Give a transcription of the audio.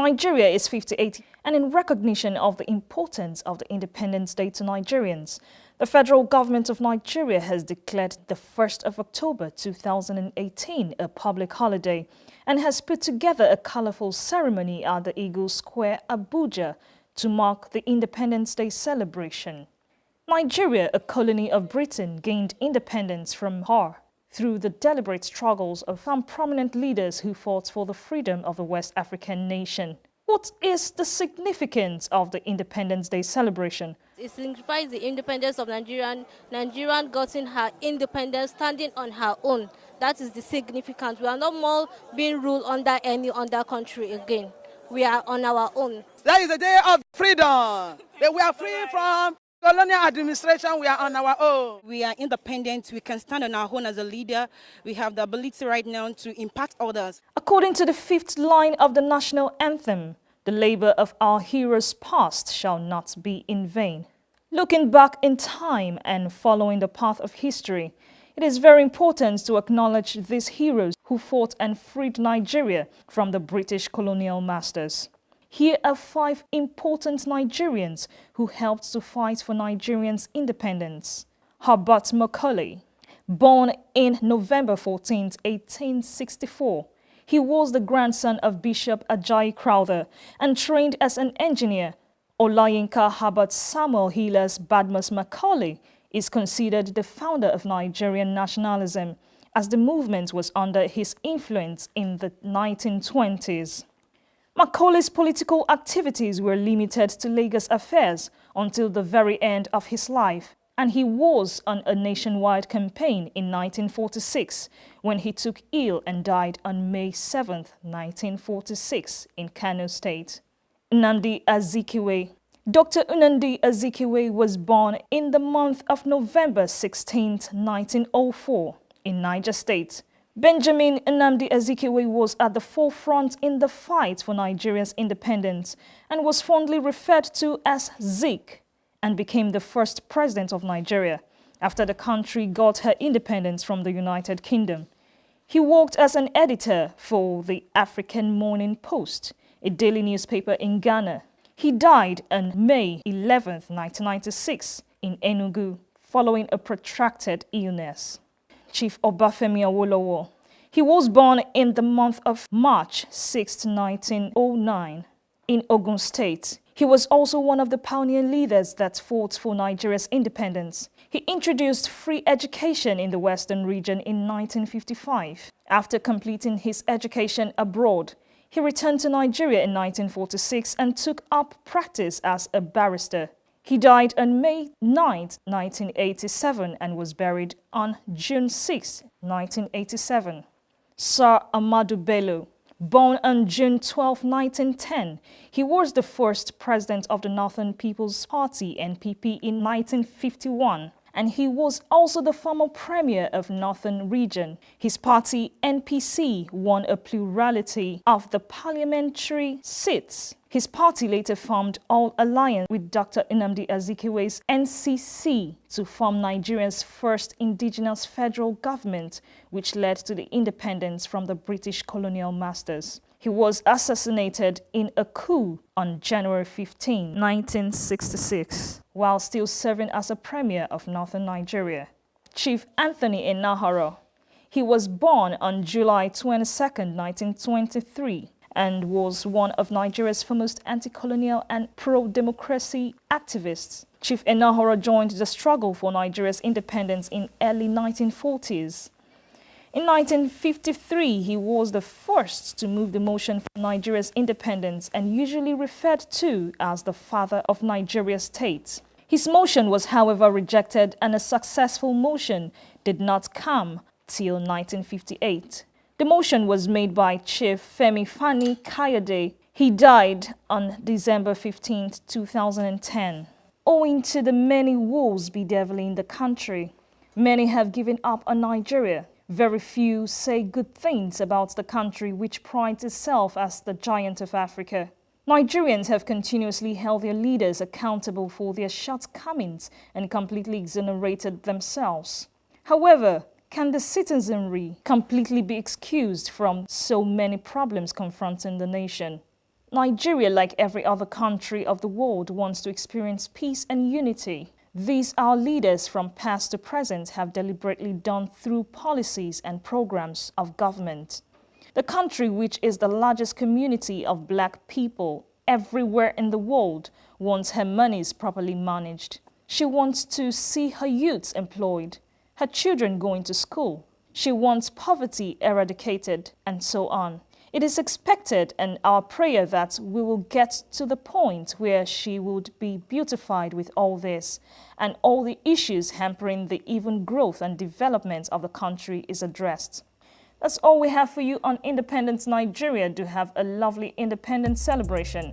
Nigeria is 58, and in recognition of the importance of the Independence Day to Nigerians, the federal government of Nigeria has declared the 1st of October 2018 a public holiday and has put together a colorful ceremony at the Eagle Square, Abuja, to mark the Independence Day celebration. Nigeria, a colony of Britain, gained independence from her through the deliberate struggles of some prominent leaders who fought for the freedom of the West African nation. What is the significance of the Independence Day celebration? It signifies the independence of Nigeria. Nigeria gotten her independence standing on her own. That is the significance. We are not more being ruled under any other country again. We are on our own. That is the day of freedom. We are free from colonial administration. We are on our own. We are independent. We can stand on our own as a leader. We have the ability right now to impact others. According to the fifth line of the national anthem, the labor of our heroes past shall not be in vain. Looking back in time and following the path of history, it is very important to acknowledge these heroes who fought and freed Nigeria from the British colonial masters. Here are 5 important Nigerians who helped to fight for Nigerians' independence. Herbert Macaulay, born in November 14, 1864. He was the grandson of Bishop Ajayi Crowther and trained as an engineer. Olayinka Herbert Samuel Hilas Badmus Macaulay is considered the founder of Nigerian nationalism, as the movement was under his influence in the 1920s. Macaulay's political activities were limited to Lagos affairs until the very end of his life, and he was on a nationwide campaign in 1946 when he took ill and died on May 7, 1946 in Kano State. Nnamdi Azikiwe. Dr. Nnamdi Azikiwe was born in the month of November 16, 1904 in Niger State. Benjamin Nnamdi Azikiwe was at the forefront in the fight for Nigeria's independence and was fondly referred to as Zik, and became the first president of Nigeria after the country got her independence from the United Kingdom. He worked as an editor for the African Morning Post, a daily newspaper in Ghana. He died on May 11, 1996 in Enugu following a protracted illness. Chief Obafemi Awolowo. He was born in the month of March 6, 1909 in Ogun State. He was also one of the pioneer leaders that fought for Nigeria's independence. He introduced free education in the Western region in 1955. After completing his education abroad, he returned to Nigeria in 1946 and took up practice as a barrister. He died on May 9, 1987 and was buried on June 6, 1987. Sir Ahmadu Bello. Born on June 12, 1910, he was the first president of the Northern People's Party (NPP) in 1951, and he was also the former premier of Northern Region. His party, NPC, won a plurality of the parliamentary seats. His party later formed All Alliance with Dr. Nnamdi Azikiwe's NCC to form Nigeria's first indigenous federal government, which led to the independence from the British colonial masters. He was assassinated in a coup on January 15, 1966, while still serving as a premier of northern Nigeria. Chief Anthony Enahoro. He was born on July 22, 1923. And was one of Nigeria's foremost anti-colonial and pro-democracy activists. Chief Enahoro joined the struggle for Nigeria's independence in early 1940s. In 1953, he was the first to move the motion for Nigeria's independence and usually referred to as the father of Nigeria's state. His motion was, however, rejected, and a successful motion did not come till 1958. The motion was made by Chief Femi Fani Kayode. He died on December 15, 2010. Owing to the many woes bedeviling the country, many have given up on Nigeria. Very few say good things about the country which prides itself as the giant of Africa. Nigerians have continuously held their leaders accountable for their shortcomings and completely exonerated themselves. However, can the citizenry completely be excused from so many problems confronting the nation? Nigeria, like every other country of the world, wants to experience peace and unity. These our leaders from past to present have deliberately done through policies and programs of government. The country, which is the largest community of black people everywhere in the world, wants her monies properly managed. She wants to see her youths employed, her children going to school. She wants poverty eradicated, and so on. It is expected and our prayer that we will get to the point where she would be beautified with all this, and all the issues hampering the even growth and development of the country is addressed. That's all we have for you on Independence Nigeria. Do have a lovely independence celebration.